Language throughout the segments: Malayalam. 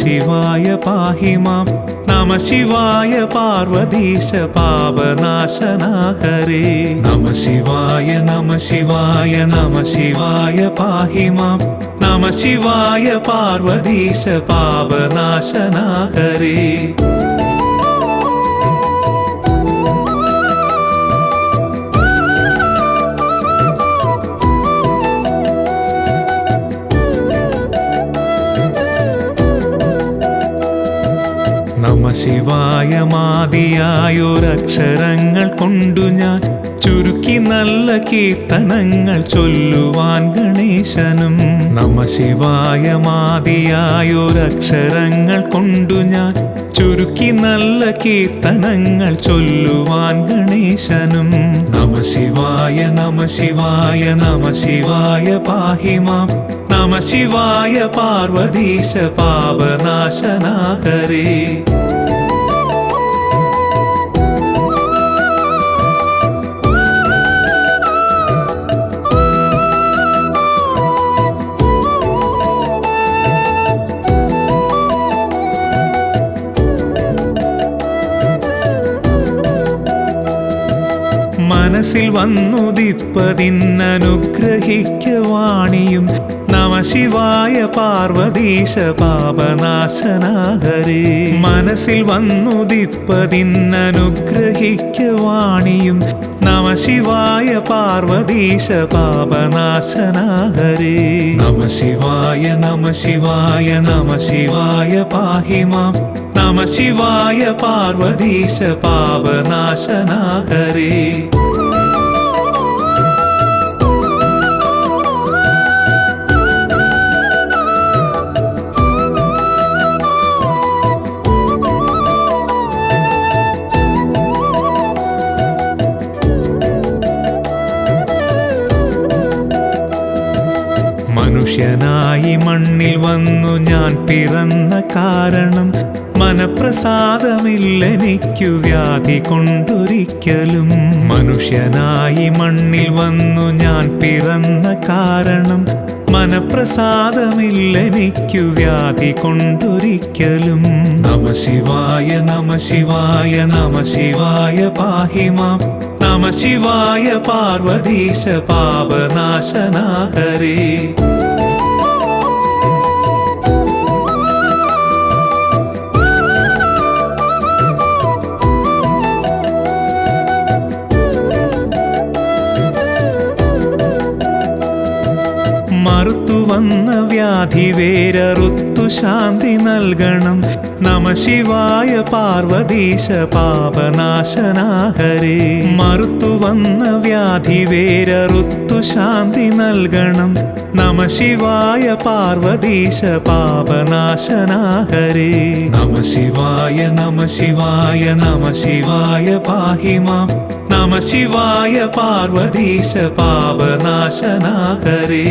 ശിവായ പാഹി മാം നമ ശിവായ പാർവതീശ പാപനാശന ഹരേ നമ ശിവായ നമ ശിവായ നമ ശിവായ പാഹി മാം നമ ശിവായ പാർവതീശ പാപനാശന ഹരേ നമ ശിവായ മാദിയായൊരക്ഷരങ്ങൾ കൊണ്ടു ഞാൻ ചുരുക്കി നല്ല കീർത്തനങ്ങൾ ചൊല്ലുവാൻ ഗണേശനും നമ ശിവായ മാദിയായൊരക്ഷരങ്ങൾ കൊണ്ടു ഞാൻ ചുരുക്കി നല്ല കീർത്തനങ്ങൾ ചൊല്ലുവാൻ ഗണേശനും നമ ശിവായ നമ ശിവായ നമ ശിവായ പാഹി മാം നമ ശിവായ പാർവതീശ പാപനാശന ഹരേ മനസ്സിൽ വന്നുദിപ്പതിന്നനുഗ്രഹിക്കുവാണിയും നമ ശിവായ പാർവതീശ പാപനാശന ഹരേ മനസ്സിൽ വന്നുദിപ്പതിന്നനുഗ്രഹിക്കുവാണിയും നമ ശിവായ പാർവതീശ പാപനാശന ഹരേ നമ ശിവായ നമ ശിവായ നമ ശിവായ പാഹി മാം നമ ശിവായ പാർവതീശ പാപനാശന ഹരേ മനുഷ്യനായി മണ്ണിൽ വന്നു ഞാൻ പിറന്ന കാരണം മനപ്രസാദമില്ലെനിക്കു വ്യാധി കൊണ്ടൊരിക്കലും മനുഷ്യനായി മണ്ണിൽ വന്നു ഞാൻ പിറന്ന കാരണം മനപ്രസാദമില്ലെനിക്കു വ്യാധി കൊണ്ടൊരിക്കലും നമ ശിവായ നമ ശിവായ നമ ശിവായ പാഹി മാം നമ ശിവായ പാർവതീശ പാപനാശന ഹരേ മറുത്തു വന്ന വ്യാധി വേരറുത്തു ശാന്തി നൽകണം നമ ശിവായ പാർവതീശ പാപനാശന ഹരേ മറുത്തു വന്ന വ്യാധി വേരറുത്തു ശാന്തി നൽകണം നമ ശിവായ പാർവതീശ പാപനാശന ഹരേ നമ ശിവായ നമ ശിവായ നമ ശിവായ പാഹി മാം നമ ശിവായ പാർവതീശ പാപനാശന ഹരേ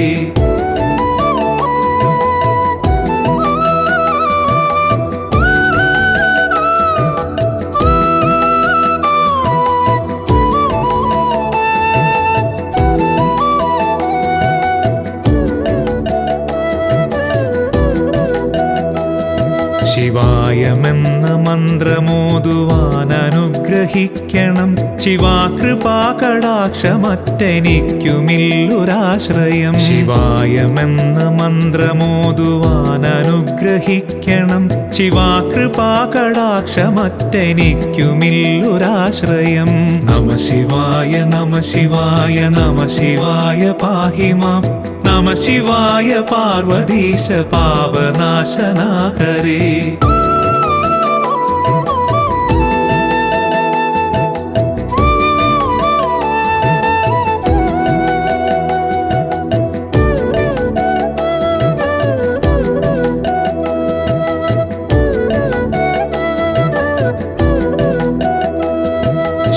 ശിവായമെന്ന മന്ത്രമോതുവാൻ അനുഗ്രഹിക്കണം ശിവാകൃപാകടാക്ഷമറ്റെനിക്കുമില്ലൊരാശ്രയം ശിവായമെന്ന മന്ത്രമോതുവാൻ അനുഗ്രഹിക്കണം ശിവാകൃപാകടാക്ഷമറ്റെനിക്കുമില്ലൊരാശ്രയം നമ ശിവായ നമ ശിവായ നമ ശിവായ പാഹി മാം നമ ശിവായ പാർവതീശ പാപനാശന ഹരേ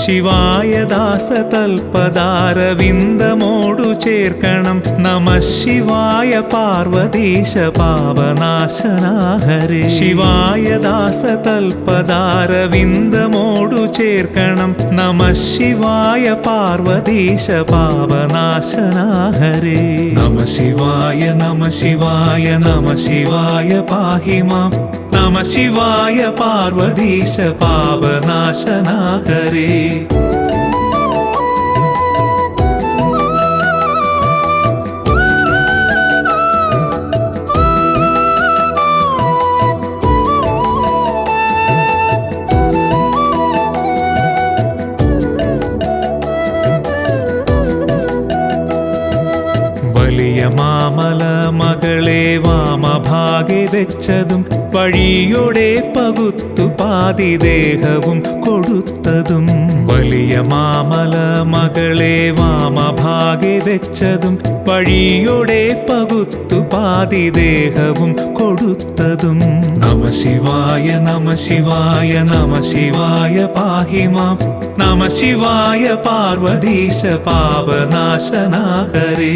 ശിവായ ദാസതൽപദാരവിന്ദമോടു ചേർക്കണം നമഃ ശിവായ പാർവതീശ പാപനാശന ഹരേ ശിവായ ദാസതൽപദാരവിന്ദമോടു ചേർക്കണം നമഃ ശിവായ പാർവതീശ പാപനാശന ഹരേ നമഃ ശിവായ നമഃ ശിവായ നമഃ ശിവായ പാഹി മാം നമഃ ശിവായ പാർവതീശ പാപനാശന ഹരേ മാമല മകളെ വാമഭാഗെ വെച്ചതും വഴിയോടെ പകുത്തു പാതിദേഹവും കൊടുത്തതും വലിയ മാമല മകളെ വാമഭാഗെ വെച്ചതും വഴിയോടെ പകുത്തു പാതിദേഹവും കൊടുത്തതും നമഃ ശിവായ നമഃ ശിവായ നമഃ ശിവായ പാഹി മാം നമഃ ശിവായ പാർവതീശ പാപനാശന ഹരേ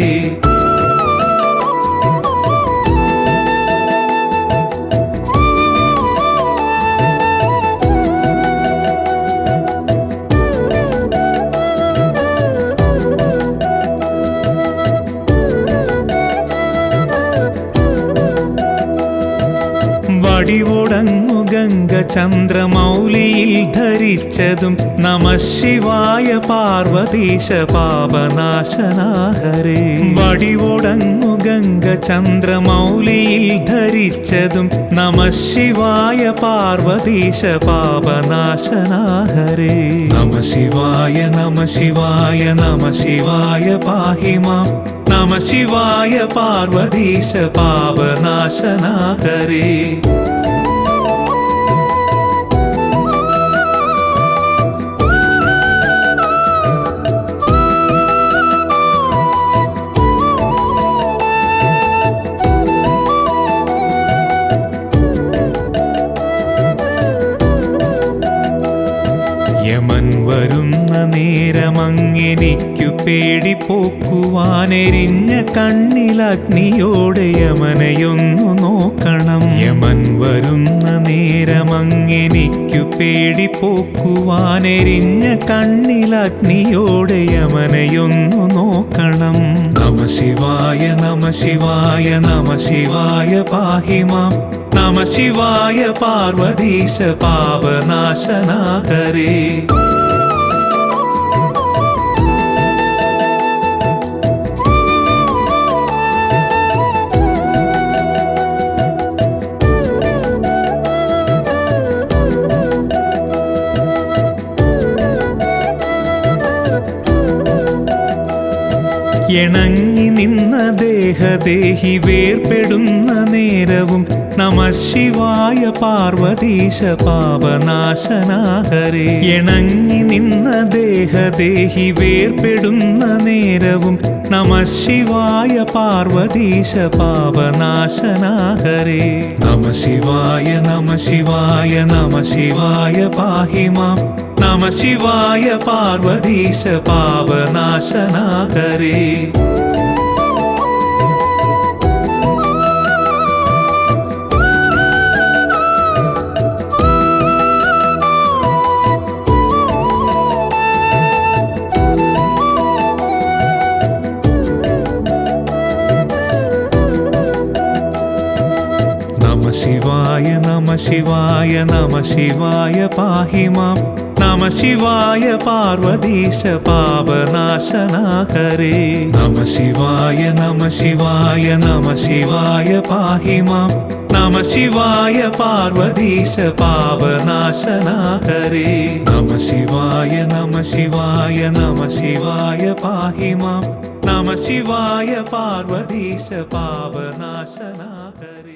വടിവോടങ്ങു ഗംഗ ചന്ദ്രമൗലിയിൽ ധരിച്ചതും നമഃ ശിവായ പാർവതീശ പാപനാശന ഹരേ വടിവോടങ്ങു ഗംഗ ചന്ദ്രമൗലിയിൽ ധരിച്ചതും നമഃ ശിവായ പാർവതീശ പാപനാശന ഹരേ നമഃ ശിവായ നമഃ ശിവായ നമഃ ശിവായ പാഹി മാം നമഃ ശിവായ പാർവതീശ പാപനാശന ഹരേ യമൻ വരുന്ന നേരമങ്ങെനിക്കു പേടിപ്പോക്കുവാനെരിഞ്ഞ കണ്ണിലഗ്നിയോടെ യമനെയൊന്നു നോക്കണം യമൻ വരുന്ന നേരമങ്ങെനിക്കു പേടിപ്പോക്കുവാനെരിഞ്ഞ കണ്ണിലഗ്നിയോടെ യമനെയൊന്നു നോക്കണം നമഃ ശിവായ നമഃ ശിവായ നമഃ ശിവായ പാഹി മാം നമഃ ശിവായ പാർവതീശ പാപനാശന ഹരേ ഇണങ്ങി നിന്ന ദേഹദേഹി വേർപ്പെടുന്ന നേരവും നമഃ ശിവായ പാർവതീശ പാപനാശന ഹരേ ഇണങ്ങി നിന്ന ദേഹദേഹി വേർപ്പെടുന്ന നേരവും നമഃ ശിവായ പാർവതീശ പാപനാശന ഹരേ നമഃ ശിവായ നമഃ ശിവായ നമഃ ശിവായ പാഹി മാം നമഃ ശിവായ പാർവതീശ പാപനാശന ഹരേ നമഃ ശിവായ നമഃ ശിവായ നമഃ ശിവായ പാഹി മാം നമഃ ശിവായ പാർവതീശ പാപനാശന ഹരേ നമഃ ശിവായ നമഃ ശിവായ നമഃ ശിവായ പാഹി മാം നമഃ ശിവായ പാർവതീശ പാപനാശന ഹരേ നമഃ ശിവായ നമഃ ശിവായ നമഃ ശിവായ പാഹി മാം നമഃ ശിവായ പാർവതീശ പാപനാശന ഹരേ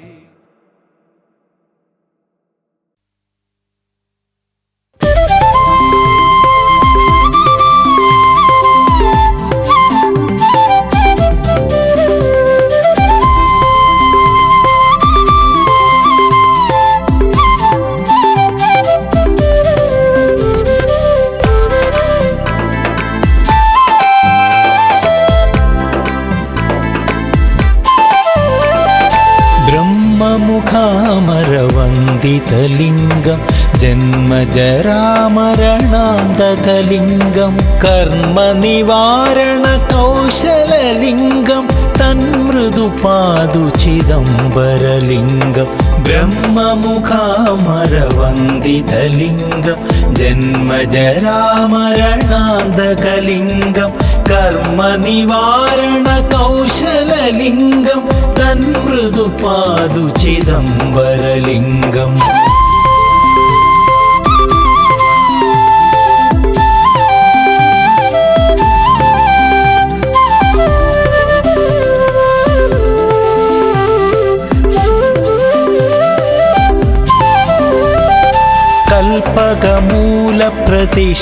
वन्दितलिङ्गं जन्मजरामरणान्तकलिङ्गं कर्मनिवारणकौशललिङ्गं तन्मृदुपादुचिदम्बरलिङ्गं ब्रह्ममुखामरवन्दितलिङ्गं जन्मजरामरणान्तकलिङ्गं कर्मनिवारणकौशललिङ्गं तन्मृदुपादुचिदम्बरलिङ्गम्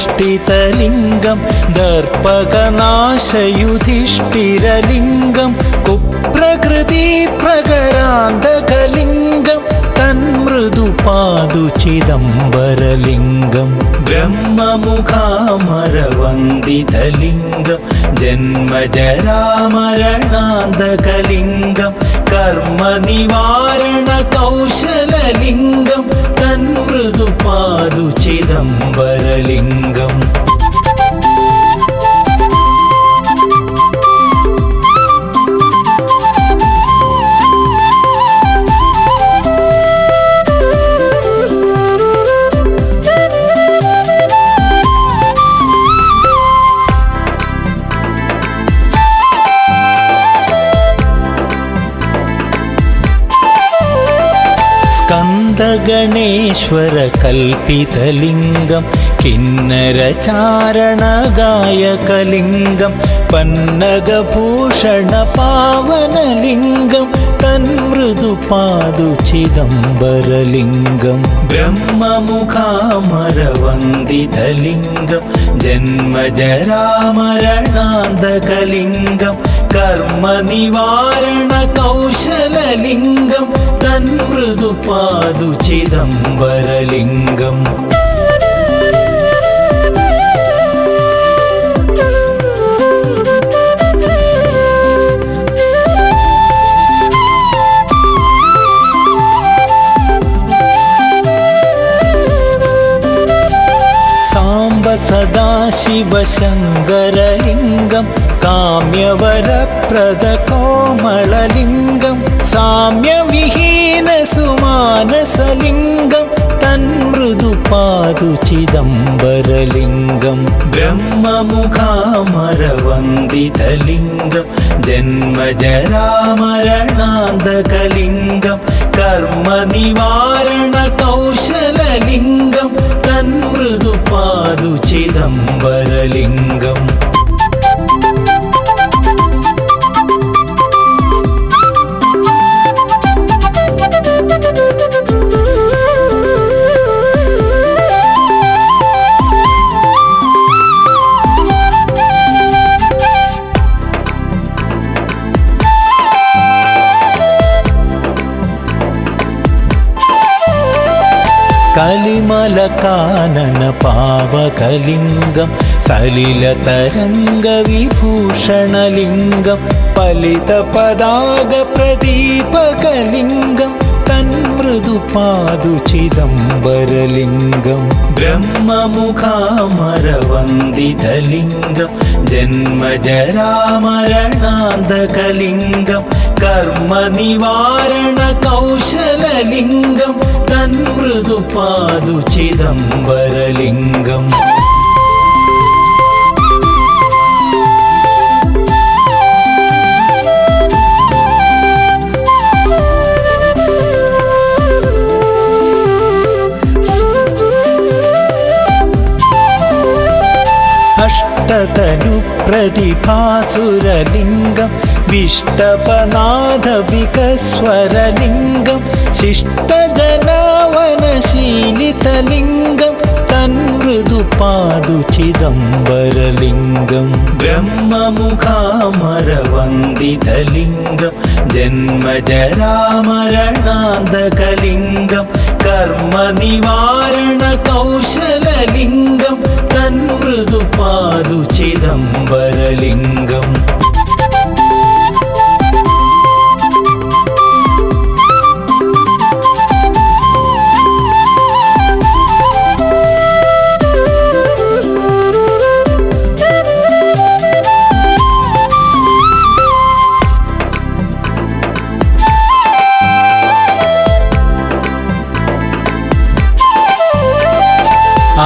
कल्पकमूलप्रतिष्ठितलिङ्गं दर्पकनाशयुधिष्ठिरलिङ्गं कुप्रकृतिप्रकरान्तकलिङ्गं तन्मृदुपादुचिदम्बरलिङ्गं ब्रह्ममुखामरवन्दितलिङ्गं जन्मजरामरणान्तकलिङ्गं कर्मनिवारणकौशललिङ्गं तन्मृदुपादुचिदम्बरलिङ्गम् स्कन्दगणेश्वरकल्पितलिङ्गं किन्नरचारणगायकलिङ्गं पन्नगभूषणपावनलिङ्गं तन्मृदुपादुचिदम्बरलिङ्गं ब्रह्ममुखामरवन्दितलिङ्गं जन्मजरामरणान्तकलिङ्गं कर्मनिवारणकौशललिङ्गं तन्मृदुपादुचिदम्बरलिङ्गम् साम्ब सदाशिवशङ्करलिङ्गं काम्यवरप्रदकोमललिङ्गं साम्यविहीनसुमानसलिङ्गं तन्मृदुपादुचिदम्बरलिङ्गं ब्रह्ममुखामरवन्दितलिङ्गं जन्मजरामरणान्तकलिङ्गं कर्मनिवारणकौशललिङ्गं तन्मृदुपादुचिदम्बरलिङ्गम् कलिमलकाननपावकलिङ्गं सलिलतरङ्गविभूषणलिङ्गं पलितपदागप्रदीपकलिङ्गं तन्मृदुपादुचिदम्बरलिङ्गं ब्रह्ममुखामरवन्दितलिङ्गं जन्मजरामरणान्तकलिङ्गं कर्मनिवारणकौशललिङ्गं तन्मृदुपादुचिदम्बरलिङ्गम् अष्टतनुप्रतिभासुरलिङ्गं विष्टपनादविकस्वरलिङ्गं शिष्टजनावनशीलितलिङ्गं तन्मृदुपादुचिदम्बरलिङ्गं ब्रह्ममुखामरवन्दितलिङ्गं जन्मजरामरणान्तकलिङ्गं कर्मनिवारणकौशललिङ्गं तन्मृदुपादुचिदम्बरलिङ्गम्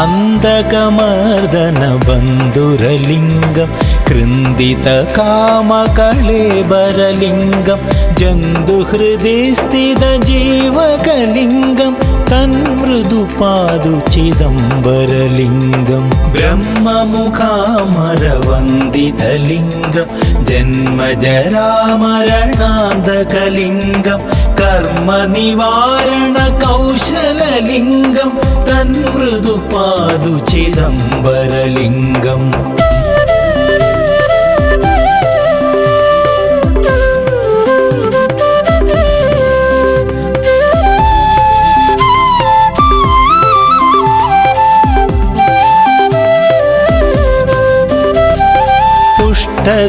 അന്തകമർദന ബന്ധുരലിംഗം കൃന്ദിതകാമകളേബരലിംഗം ജന്തുഹൃദി സ്ഥിത ജീവകലിംഗം തന്മൃദുപാദു ചിദംബരലിംഗം ബ്രഹ്മമുഖാമരവന്ദിതലിംഗം ജന്മജരാമരണാന്തകലിംഗം കർമ്മനിവാരണ കൗശലലിംഗം തന്മൃദുപാദു ചിദംബരലിംഗം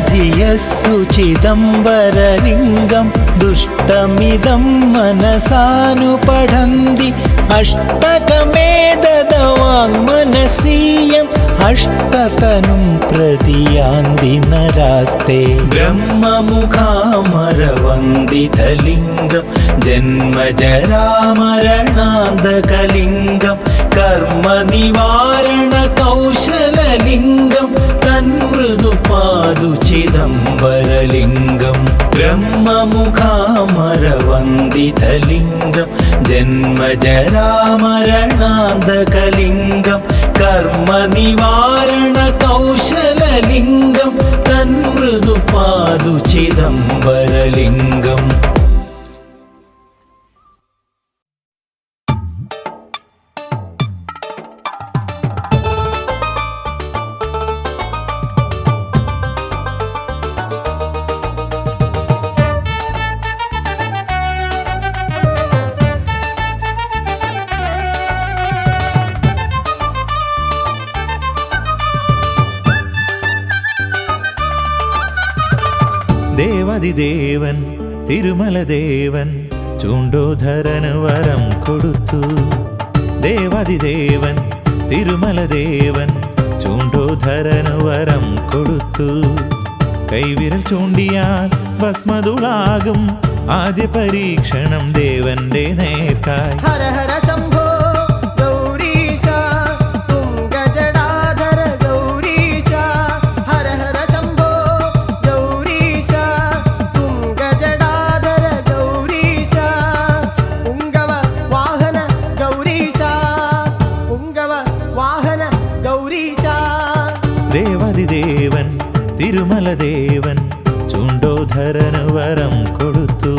ധിയസ്സു ചിദംബരലിംഗം ദുഷ്ടമിദം മനസാനുപഠന്തി അഷ്ടകമേതദവാങ്മനസീയം അഷ്ടതനും പ്രതിയാന്തി നരാസ്തേ ബ്രഹ്മമുഖാമരവന്ദിതലിംഗം ജന്മജരാമരണാന്തകലിംഗം കർമ്മനിവാരണ കൗശലലിംഗം തന്മൃദുപാദു ചിദംബരലിംഗം ബ്രഹ്മമുഖാമരവന്ദിതലിംഗം ജന്മജരാമരണാന്തകലിംഗം കർമ്മനിവാരണ കൗശലലിംഗം തന്മൃദുപാദു ചിദംബരലിംഗം ദേവാദിദേവൻ തിരുമലദേവൻ ചൂണ്ടോധരന് വരം കൊടുത്തു. ദേവാദിദേവൻ തിരുമലദേവൻ ചൂണ്ടോധരന് വരം കൊടുത്തു. കൈവിരൽ ചൂണ്ടിയാൽ ഭസ്മതുളാകും ആദ്യ പരീക്ഷണം ദേവന്റെ നേർക്കായി. ഹര ഹര ശംഭോ ഗൗരീശ തുംഗജടാധര ഗൗരീശ ഹര ഹര ശംഭോ ഗൗരീശ തുംഗജടാധര ഗൗരീശ പുംഗവ വാഹന ഗൗരീശ പുംഗവ വാഹന ഗൗരീശ. ദേവാദിദേവൻ തിരുമലദേവൻ ചൂണ്ടോധരന് വരം കൊടുത്തു.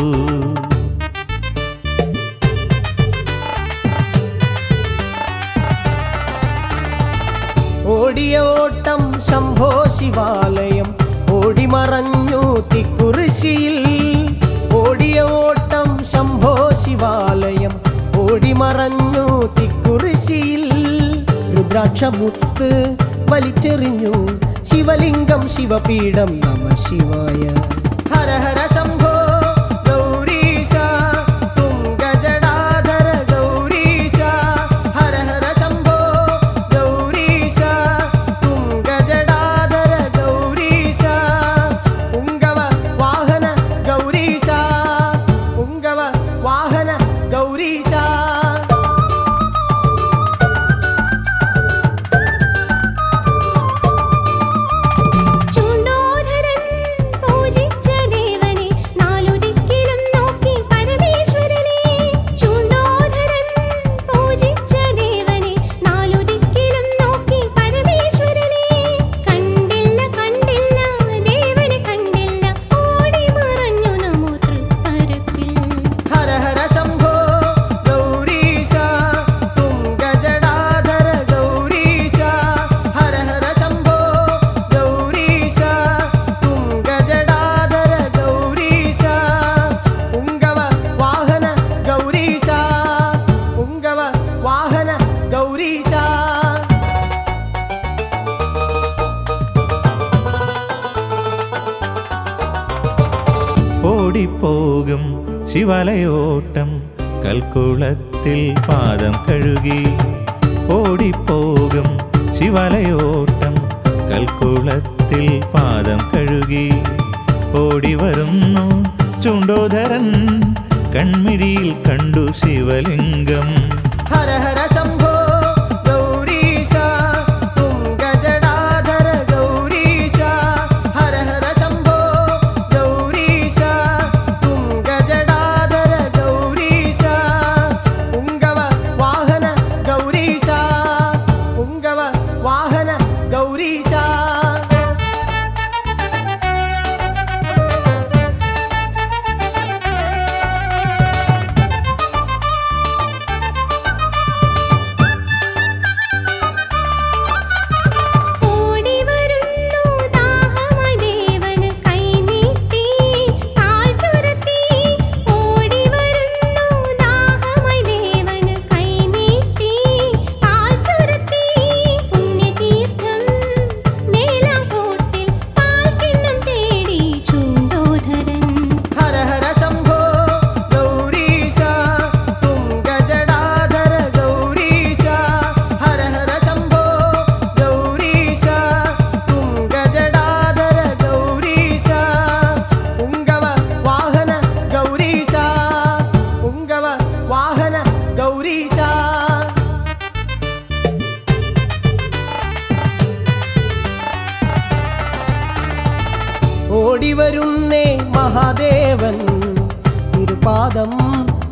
ഓടിയ ഓട്ടം ശംഭോ ശിവാലയം ഓടിമറഞ്ഞു തിക്കുറിശിയിൽ. ഓടിയ ഓട്ടം ശംഭോ ശിവാലയം ഓടിമറഞ്ഞു തിക്കുറിശിയിൽ. രുദ്രാക്ഷമുത്ത് വലിച്ചെറിഞ്ഞു ശിവലിംഗം ശിവപീഠം നമ ശിവായ. ഹര ഹര ശംഭോ ഗൗരീശ തുംഗജടാധര ഗൗരീശ ഹര ഹര ശംഭോ ഗൗരീശ തുംഗജടാധര ഗൗരീശ പുംഗവ വാഹന ഗൗരീശ പുംഗവ വാഹന ഗൗരീശ. ഓടിപ്പോകും ശിവലയോട്ടം കൽക്കുളത്തിൽ പാദം കഴുകി. ഓടിപ്പോകും ശിവലയോട്ടം കൽക്കുളത്തിൽ പാദം കഴുകി. ഓടിവരുന്നു ചൂണ്ടോധരൻ കൺമിഴിയിൽ കണ്ടു ശിവലിംഗം. ഹര ഹര ശംഭോ ഗൗരീശ ഓടിവരുന്നേ മഹാദേവൻ തിരുപാദം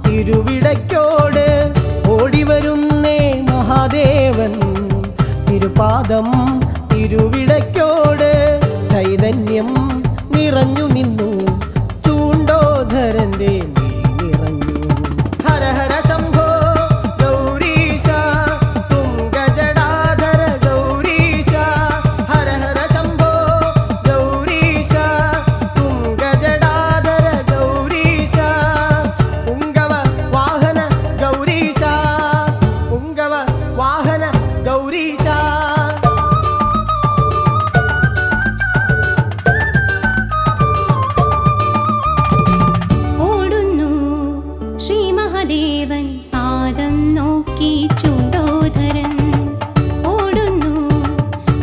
തിരുവിടയ്ക്കോട് ഓടിവരുന്നേ മഹാദേവൻ തിരുപാദം തിരുവിടയ്ക്കോട് ചൈതന്യം നിറഞ്ഞു നിന്നു ചൂണ്ടോധരന്റെ മിഴി നിറഞ്ഞു ഹര ഹര ശംഭോ ഗൗരീശ തുംഗജടാധര ഗൗരീശ ഹര ഹര ശംഭോ ഗൗരീശ തുംഗജടാധര ഗൗരീശ പുങ്കവ വാഹന ഗൗരീശ പുങ്കവ വാഹന ഗൗരീശ ഓടുന്നു ശ്രീ മഹാദേവൻ പാദം നോക്കി ചൂണ്ടോധരൻ ഓടുന്നു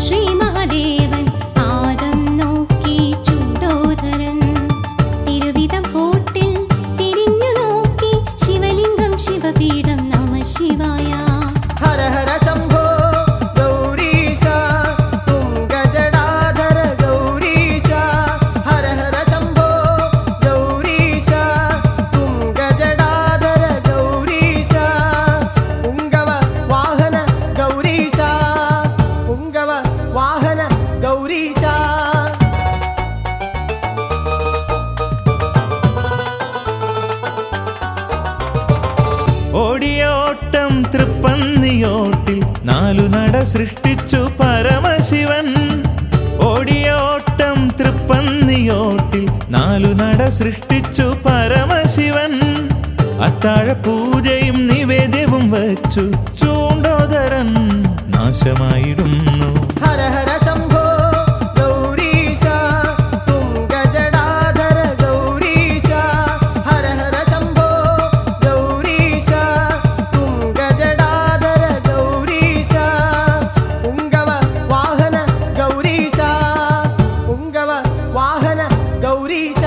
ശ്രീ മഹാദേവൻ പാദം നോക്കി ചൂണ്ടോധരൻ തിരുവിധം കോട്ടിൽ തിരിഞ്ഞു നോക്കി ശിവലിംഗം ശിവപീഠം നമ ശിവായ ഹര ഹര ശംഭോ ഗൗരീശ തുംഗജടാധര ഗൗരീശ ഹര ഹര ശംഭോ ഗൗരീശ തുംഗജടാധര ഗൗരീശ പുങ്കവ വാഹന ഗൗരീശ പുങ്കവ വാഹന ഗൗരീശ ഓടിയോട്ടം തൃപ്പന്നിയോട്ടിൽ നാലു നട സൃഷ്ടിച്ചു പരമശിവൻ ഓടിയോട്ടം തൃപ്പന്നിയോട്ടിൽ നാലു നട സൃഷ്ടിച്ചു പരമശിവൻ അത്താഴ പൂജയും നിവേദ്യവും വച്ചു ചൂണ്ടോദരൻ നാശമായിടുന്നു ഹര ഹര ശംഭോ ഗൗരീശ തുംഗജടാധര ഗൗരീശ ഹര ഹര ശംഭോ ഗൗരീശ തുംഗജടാധര ഗൗരീശ പുങ്കവ വാഹന ഗൗരീശ പുങ്കവ വാഹന ഗൗരീശ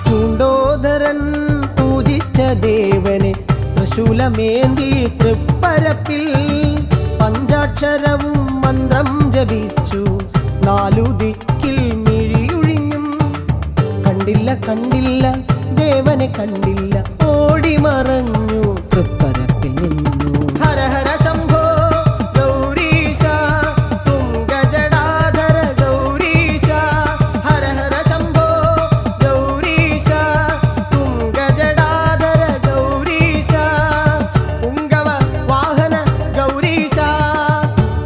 ചൂണ്ടോധരൻ പൂജിച്ച ദേവനെ തൃശൂലമേന്തി തൃപ്പരപ്പിൽ പഞ്ചാക്ഷരവും മന്ത്രം ജപിച്ചു നാലു ദിക്കിൽ മിഴിയൊഴിഞ്ഞും കണ്ടില്ല കണ്ടില്ല ദേവനെ കണ്ടില്ല ഓടി മറഞ്ഞു തൃപ്പരപ്പിൽ നിന്നു ഹര ഹര ശംഭോ ഗൗരീശ തുംഗജടാധര ഗൗരീശ ഹര ഹര ശംഭോ ഗൗരീശ തുംഗജടാധര ഗൗരീശ പുങ്കവ വാഹന ഗൗരീശ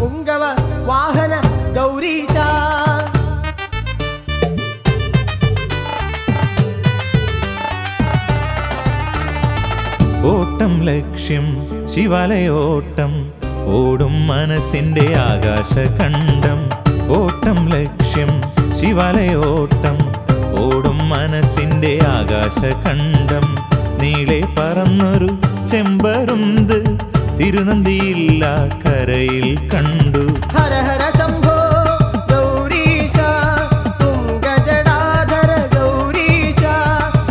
പുങ്കവ വാഹന ഗൗരീശ ഓട്ടം ലക്ഷ്യം ശിവാലയോട്ടം ഓടും മനസ്സിന്റെ ആകാശഖണ്ഡം ഓട്ടം ലക്ഷ്യം ശിവാലയോട്ടം ഓടും മനസ്സിന്റെ ആകാശഖണ്ഡം നീളെ പറന്നൊരു ചെമ്പരുന്ത് തിരുനന്ദിയില്ല കരയിൽ കണ്ടു ഹര ഹര ശംഭോ ഗൗരീശ തുംഗജടാധര ഗൗരീശ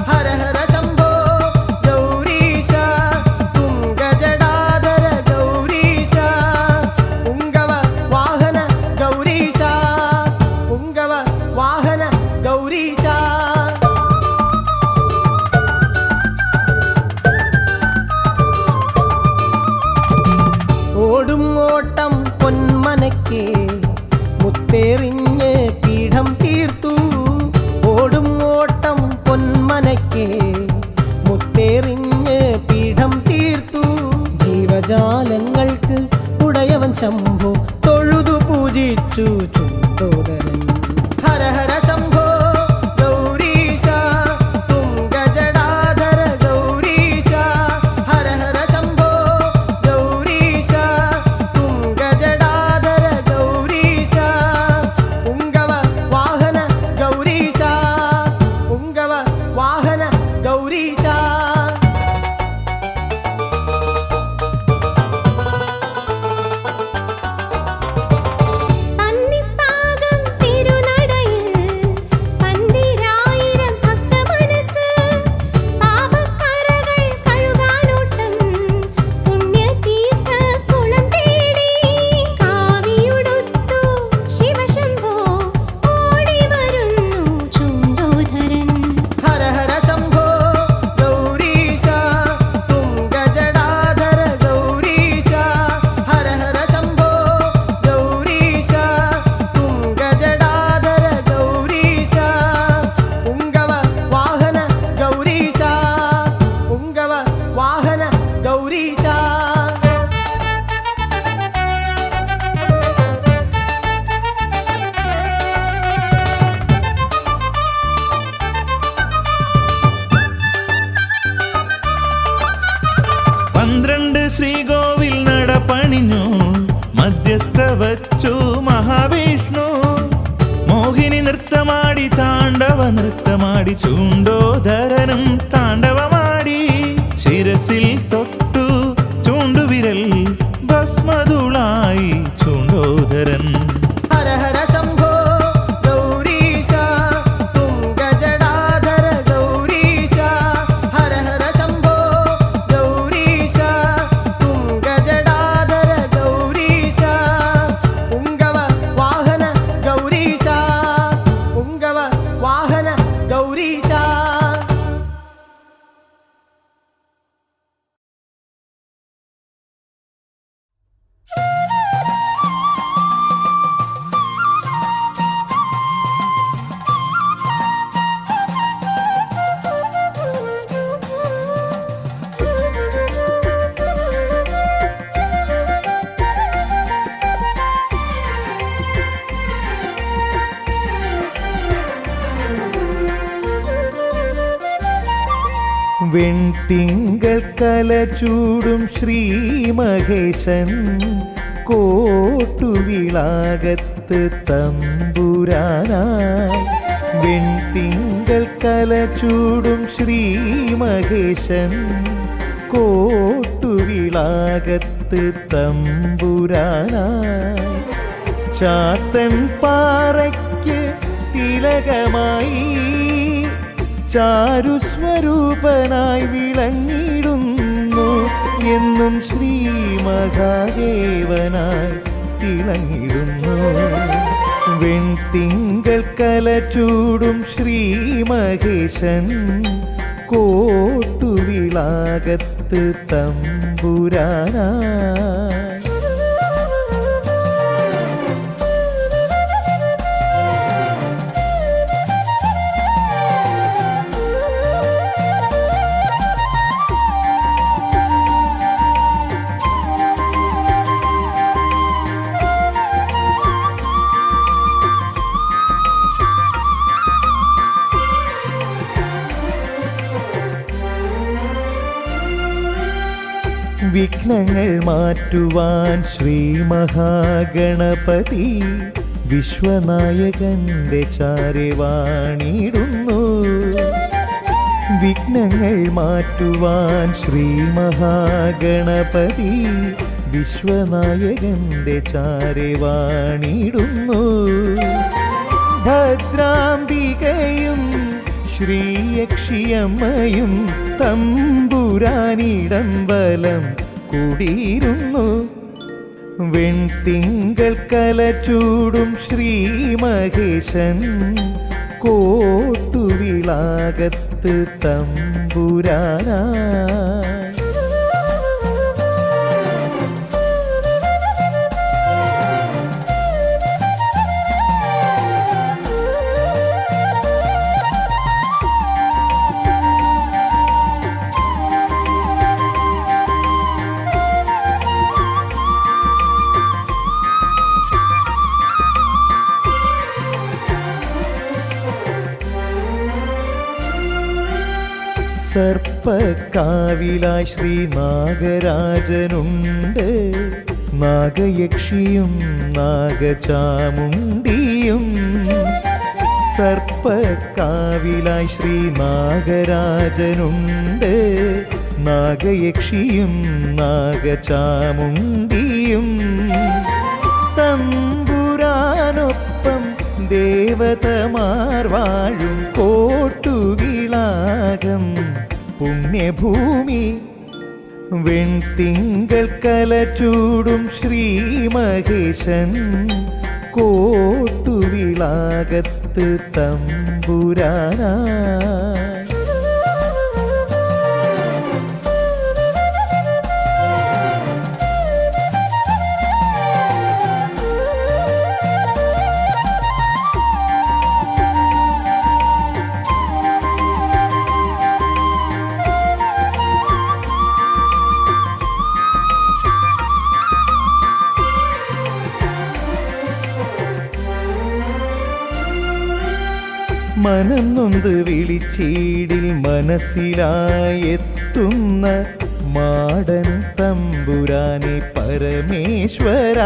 ഹര ഹര ശംഭോ ഗൗരീശ തുംഗജടാധര ഗൗരീശ പുങ്കവ വാഹന ഗൗരീശ പുങ്കവ വാഹന ഗൗരീശ ഓടും ഓട്ടം പൊന്മനയ്ക്ക് മുത്തേറിഞ്ഞ് പീഠം തീർത്തു ഓടും ഓട്ടം പൊന്മനയ്ക്ക് മുത്തേറിഞ്ഞ് പീഠം തീർത്തു ജീവജാലങ്ങൾക്ക് ഉടയവൻ ശംഭോ തൊഴുതു പൂജിച്ചു ചുണ്ടോദരൻ ഹര ഹര ശംഭോ ഗൗരീശ തുംഗജടാധര ഗൗരീശ ഹര ഹര ശംഭോ ഗൗരീശ തുംഗജടാധര ഗൗരീശ പുങ്കവ വാഹന ഗൗരീശ പുങ്കവ വാഹന ഗൗരീശ പന്നിപ്പാകം തിരുനടയിൽ വച്ചു മഹാവിഷ്ണു. മോഹിനി നൃത്തമാടി താണ്ഡവ നൃത്തമാടി ചൂണ്ടോധരനും താണ്ഡവമാടി. ശിരസിൽ തൊട്ടു ചൂണ്ടുവിരൽ ഭസ്മധൂളായി ചൂണ്ടോധരൻ. ഹര ഹര ശംഭോ ഗൗരീശ തുംഗജടാധര ഗൗരീശ. ഹര ഹര ശംഭോ ഗൗരീശ തുംഗജടാധര ഗൗരീശ. പുങ്കവ വാഹന ഗൗരീശ പുങ്കവ വാഹന ഗൗരീശ. വെൺതിങ്കൾ കലചൂടും ശ്രീ മഹേശൻ കോട്ടുവിളാകത്ത് തമ്പുരാനായി. വെൺതിങ്കൾ കലചൂടും ശ്രീ മഹേശൻ കോട്ടുവിളാകത്ത് തമ്പുരാനായി. ചാത്തൻ പാറയ്ക്ക് തിലകമായി ചാരുസ്വരൂപനായി വിളങ്ങിടുന്നു എന്നും ശ്രീ മഹാദേവനായി തിളങ്ങിടുന്നു. വെൺതിങ്കൾ കലചൂടും ശ്രീ മഹേശൻ കോട്ടുവിളാകത്ത് തമ്പുരാനായി. വിഘ്നങ്ങൾ മാറ്റുവാൻ ശ്രീ മഹാഗണപതി വിശ്വനായകന്റെ ചാരെ വാണിടുന്നു. വിഘ്നങ്ങൾ മാറ്റുവാൻ ശ്രീ മഹാഗണപതി വിശ്വനായകന്റെ ചാരെ വാണിടുന്നു. ഭദ്രാംബികയും ശ്രീയക്ഷിയമ്മയും തമ്പുരാനിടം വലം കൂടിയിരുന്നു. വെൺതിങ്കൾ കലചൂടും ശ്രീ മഹേശൻ കോട്ടുവിളാകത്ത് തമ്പുരാനായി. സർപ്പക്കാവിലായി ശ്രീ നാഗരാജനുണ്ട്. നാഗയക്ഷിയും നാഗചാമുണ്ടിയും. സർപ്പക്കാവിലായി ശ്രീ നാഗരാജനുണ്ട്. നാഗയക്ഷിയും നാഗചാമുണ്ടിയും. തമ്പുരാനൊപ്പം ദേവതമാർ വാഴും കോട്ടുവിളാകം പുണ്യഭൂമി. വെൺതിങ്കൾ കലചൂടും ശ്രീ മഹേശൻ കോട്ടുവിളാകത്ത് തമ്പുരാനായി. മനം നൊന്ത് വിളിച്ചീടിൽ മനസ്സിലായെത്തുന്ന മാടൻ തമ്പുരാനെ പരമേശ്വര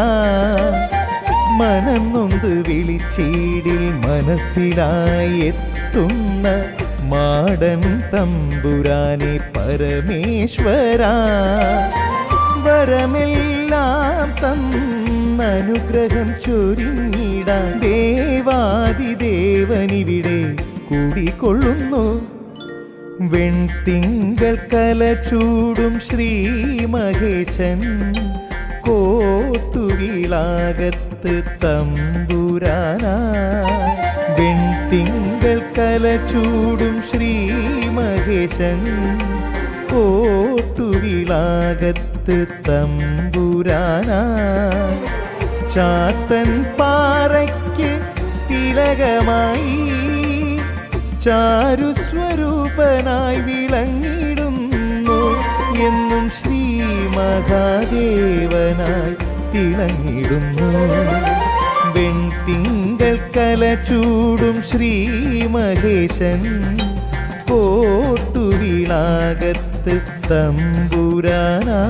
മനം നൊന്ത് വിളിച്ചീടിൽ മനസ്സിലായി എത്തുന്ന മാടൻ തമ്പുരാനെ പരമേശ്വര വരമെല്ലാം തന്നനുഗ്രഹം ചൊരിഞ്ഞിടാൻ ദേവാദിദേവനിവിടെ കൂടിക്കൊള്ളുന്നു. വെൺതിങ്കൾ കല ചൂടും ശ്രീ മഹേശൻ കോട്ടുവിളാകത്ത് തമ്പുരാനാ. വെൺതിങ്കൾ കല ചൂടും ശ്രീ മഹേശൻ കോട്ടുവിളാകത്ത് തമ്പുരാനാ. ചാത്തൻ പാറയ്ക്ക് തിലകമായി ചാരുസ്വരൂപനായി വിളങ്ങിടുന്നു എന്നും ശ്രീ മഹാദേവനായി തിളങ്ങിടുന്നു. വെൺതിങ്കൾ കല ചൂടും ശ്രീ മഹേശൻ കോട്ടുവിളാകത്ത് തമ്പുരാനാ.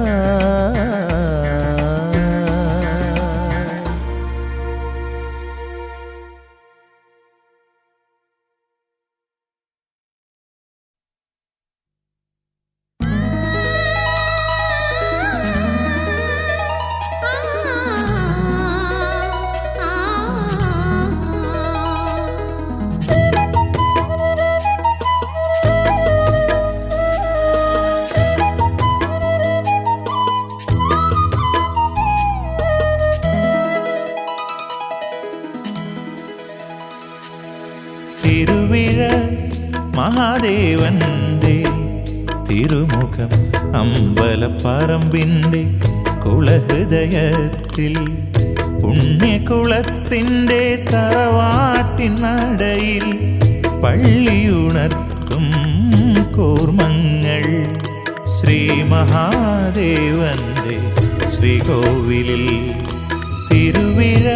തിരുവിഴ മഹാദേവന്റെ തിരുമുഖം അമ്പലപ്പറമ്പിൻ്റെ കുളഹൃദയത്തിൽ പുണ്യകുളത്തിൻ്റെ തറവാട്ടിനടയിൽ പള്ളിയുണർത്തും കൂർമ്മങ്ങൾ ശ്രീ മഹാദേവന്റെ ശ്രീകോവിലിൽ. തിരുവിഴ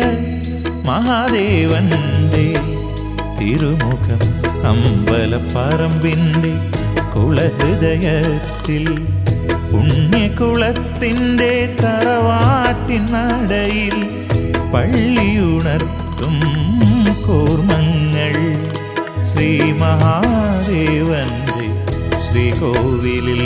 മഹാദേവന്റെ തിരുമുഖം അമ്പലപ്പറമ്പിൻ്റെ കുളഹൃദയത്തിൽ പുണ്യകുളത്തിൻ്റെ തറവാട്ടിനടയിൽ പള്ളിയുണർത്തും കൂർമ്മങ്ങൾ ശ്രീ മഹാദേവന്റെ ശ്രീകോവിലിൽ.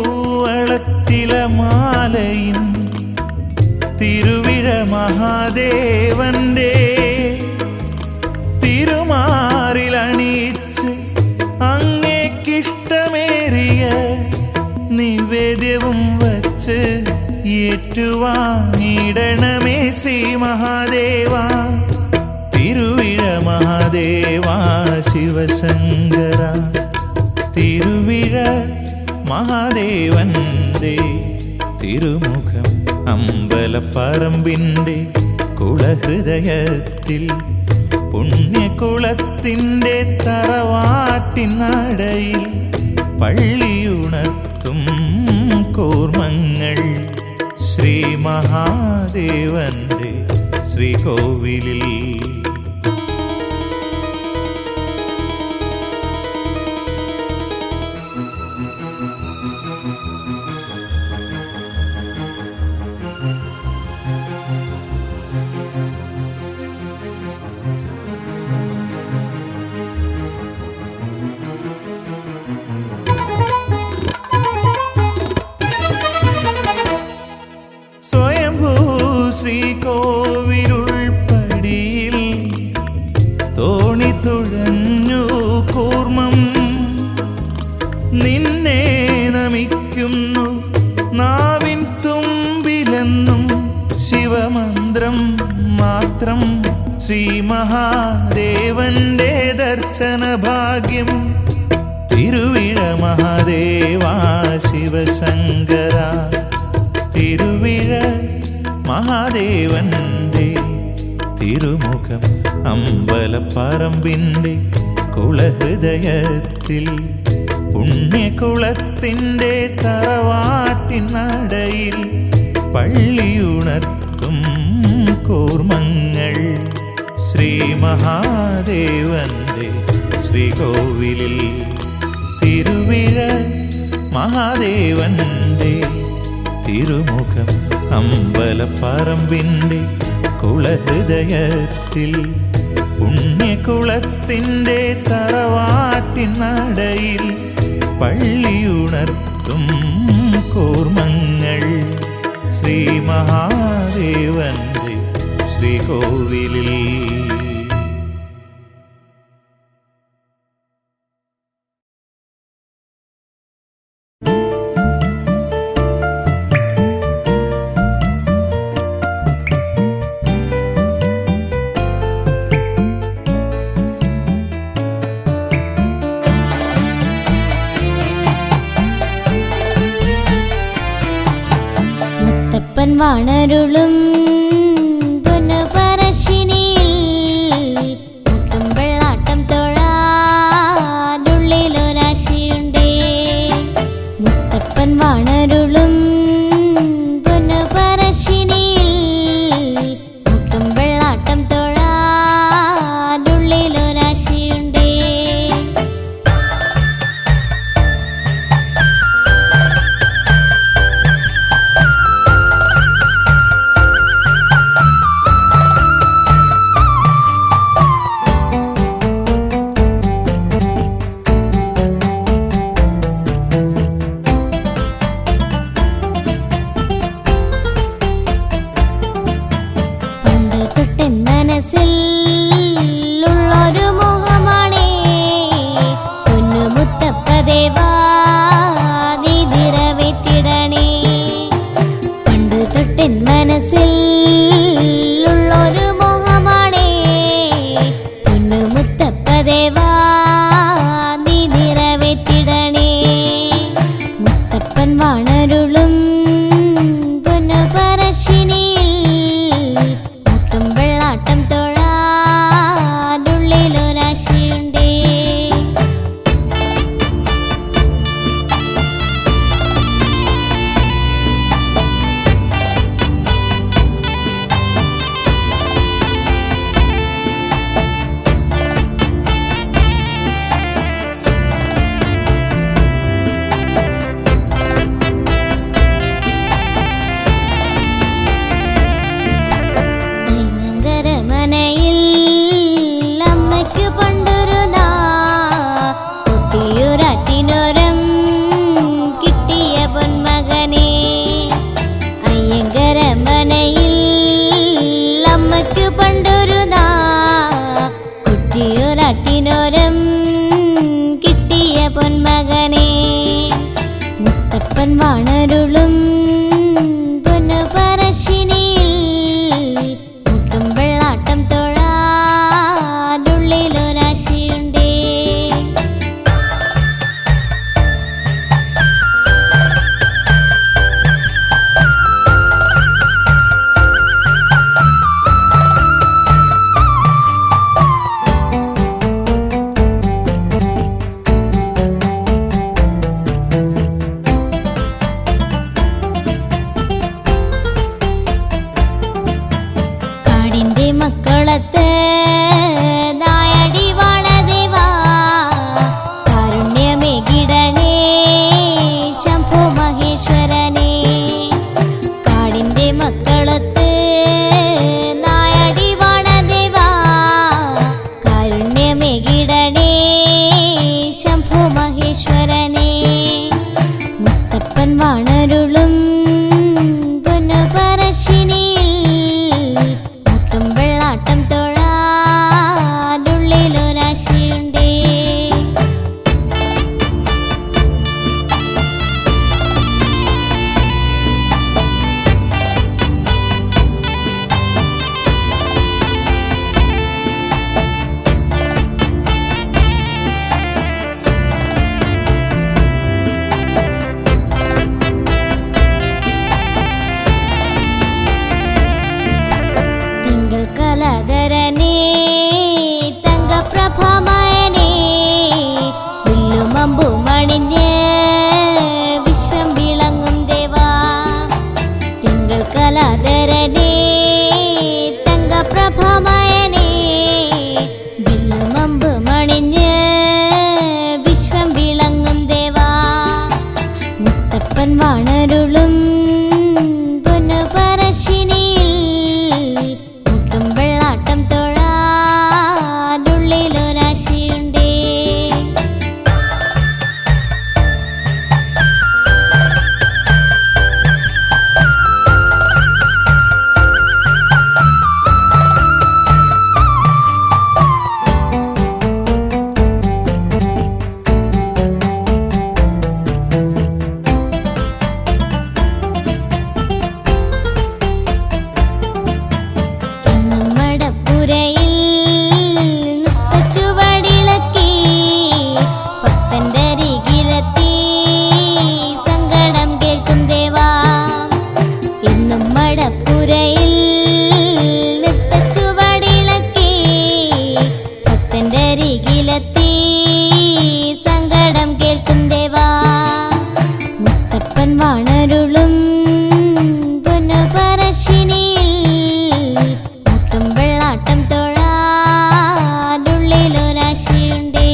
ശരകോടിക്കൂവളത്തില മാലയും തിരുവിഴ മഹാദേവന്റെ തിരുമാറിലണിയിച്ച് അങ്ങേക്കിഷ്ടമേറിയ നിവേദ്യവും വച്ച് ഏറ്റുവാങ്ങിടണമേ ശ്രീ മഹാദേവ. തിരുവിഴ മഹാദേവ ശിവശങ്കര. തിരുവിഴ മഹാദേവന്റെ തിരുമുഖം അമ്പലപ്പറമ്പിൻ്റെ കുളഹൃദയത്തിൽ പുണ്യകുളത്തിൻ്റെ തറവാട്ടിനടയിൽ പള്ളിയുണർത്തും കൂർമ്മങ്ങൾ ശ്രീ മഹാദേവന്റെ ശ്രീകോവിലിൽ. സ്വയംഭൂ ശ്രീകോവിലുൾപ്പടിയിൽ തോണി തുഴഞ്ഞു കൂർമ്മം നിന്നെ നമിക്കുന്നു നാവിൻ തുമ്പിലെന്നും ശിവമന്ത്രം മാത്രം ശ്രീ മഹാദേവന്റെ ദർശനഭാഗ്യം തിരുവിഴ മഹാദേവാ ശിവശങ്കര തിരുവിഴ മഹാദേവന്റെ തിരുമുഖം അമ്പലപ്പറമ്പിൻ്റെ കുളഹൃദയത്തിൽ പുണ്യകുളത്തിൻ്റെ തറവാട്ടിനടയിൽ പള്ളിയുണർത്തും കൂർമ്മങ്ങൾ ശ്രീ മഹാദേവന്റെ ശ്രീകോവിലിൽ തിരുവിഴ മഹാദേവന്റെ തിരുമുഖം അമ്പലപ്പറമ്പിൻ്റെ കുളഹൃദയത്തിൽ പുണ്യകുളത്തിൻ്റെ തറവാട്ടിനടയിൽ പള്ളിയുണർത്തും കൂർമ്മങ്ങൾ ശ്രീ മഹാദേവന്റെ ശ്രീകോവിലിൽ. മുത്തപ്പൻ വാണരുളും പൊന്നുപറശ്ശിനിയിൽ മുട്ടും വെള്ളാട്ടം തൊഴാനുള്ളിലൊരാശയുണ്ടേ. മുത്തപ്പൻ വാണരുളും പൊന്നുപറശ്ശിനിയിൽ മുട്ടും വെള്ളാട്ടം തൊഴാനുള്ളിലൊരാശയുണ്ടേ. മനസ്സിൽ ഉള്ളൊരു മോഹമാണേ പൊന്നുമുത്തപ്പദേവാ നീ നിറവേറ്റിടണേ. പണ്ട് തൊട്ടൻ മനസ്സിൽ ഉള്ളൊരു മോഹമാണേ പൊന്നുമുത്തപ്പദേവാ നീ നിറവേറ്റിടണേ. മുത്തപ്പൻ വാണരുളും പൊന്നുപറശ്ശിനിയിൽ മുട്ടും വെള്ളാട്ടം തൊഴാനുള്ളിലൊരാശയുണ്ടേ. മനയിൽ അമ്മയ്ക്കു പണ്ടൊരു കൊട്ടിയൂരാറ്റിനോരം കിട്ടിയ പൊന്മകനെ. അയ്യങ്കര മനയിൽ അമ്മയ്ക്കു പണ്ടൊരു കൊട്ടിയൂരാറ്റിനോരം കിട്ടിയ പൊന്മകനെ. മുത്തപ്പൻ വാണരുളും പൊന്നുപറശ്ശിനിയിൽ മുട്ടും വെള്ളാട്ടം തൊഴാനുള്ളിലൊരാശയുണ്ടേ. കാടിന്റെ മക്കളത്ത് നായടി വാണദേവാ കാരുണ്യമേകിടണേ ശംഭോ മഹേശ്വരനെ. കാടിന്റെ മക്കളത്ത് നായടി വാണദേവാ കാരുണ്യമേകിടണേ ശംഭോ മഹേശ്വരനെ. മുത്തപ്പൻ വാണരുളും പൊന്നുപറശ്ശിനിയിൽ മുട്ടും വെള്ളാട്ടം തൊഴാ മഹേശ്വരനേ തങ്കപ്രഭമയനേ വില്ലുമമ്പുമണിഞ്ഞ് വിശ്വം വിളങ്ങും ദേവാ തിങ്കൾ കലാധരനേ തങ്കപ്രഭമയനേ വില്ലുമമ്പുമണിഞ്ഞ് വിശ്വം വിളങ്ങും ദേവാ മുത്തപ്പൻ വാണരുളും പൊന്നുപറശ്ശിനിയിൽ മുട്ടും വെള്ളാട്ടം തൊഴാനുള്ളിലൊരാശയുണ്ടേ എന്നും മടപ്പുരയിൽ നൃത്തച്ചുവടിളക്കി ഭക്തന്റെ അരികിലെത്തി സങ്കടം കേൾക്കും ദേവാ എന്നും മടപ്പുരയിൽ നൃത്തച്ചുവടിളക്കി ഭക്തന്റെ അരികിലെത്തി സങ്കടം കേൾക്കും ദേവാ മുത്തപ്പൻ വാണരുളും പൊന്നുപറശ്ശിനിയിൽ മുട്ടും വെള്ളാട്ടം തൊഴാനുള്ളിലൊരാശയുണ്ടേ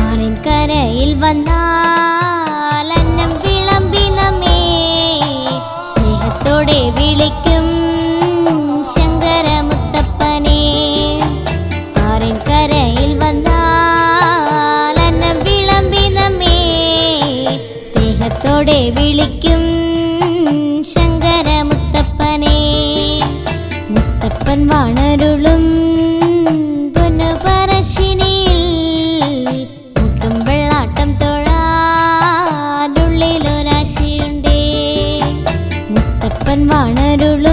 ആറിൻകരയിൽ വന്നാൽ അന്നം വിളമ്പി നമ്മെ സ്നേഹത്തോടെ വിളിക്കും ശങ്കരമുത്തപ്പനെ ആറിൻകരയിൽ വന്നാൽ അന്നം വിളമ്പി നമ്മെ സ്നേഹത്തോടെ വിളിക്കും ശങ്കരമുത്തപ്പനെ മുത്തപ്പൻ വാണരുളും പൊന്നുപറശ്ശിനിയിൽ മുട്ടും വെള്ളാട്ടം തൊഴാനുള്ളിലൊരാശയുണ്ടേ മുത്തപ്പൻ വാണരുളും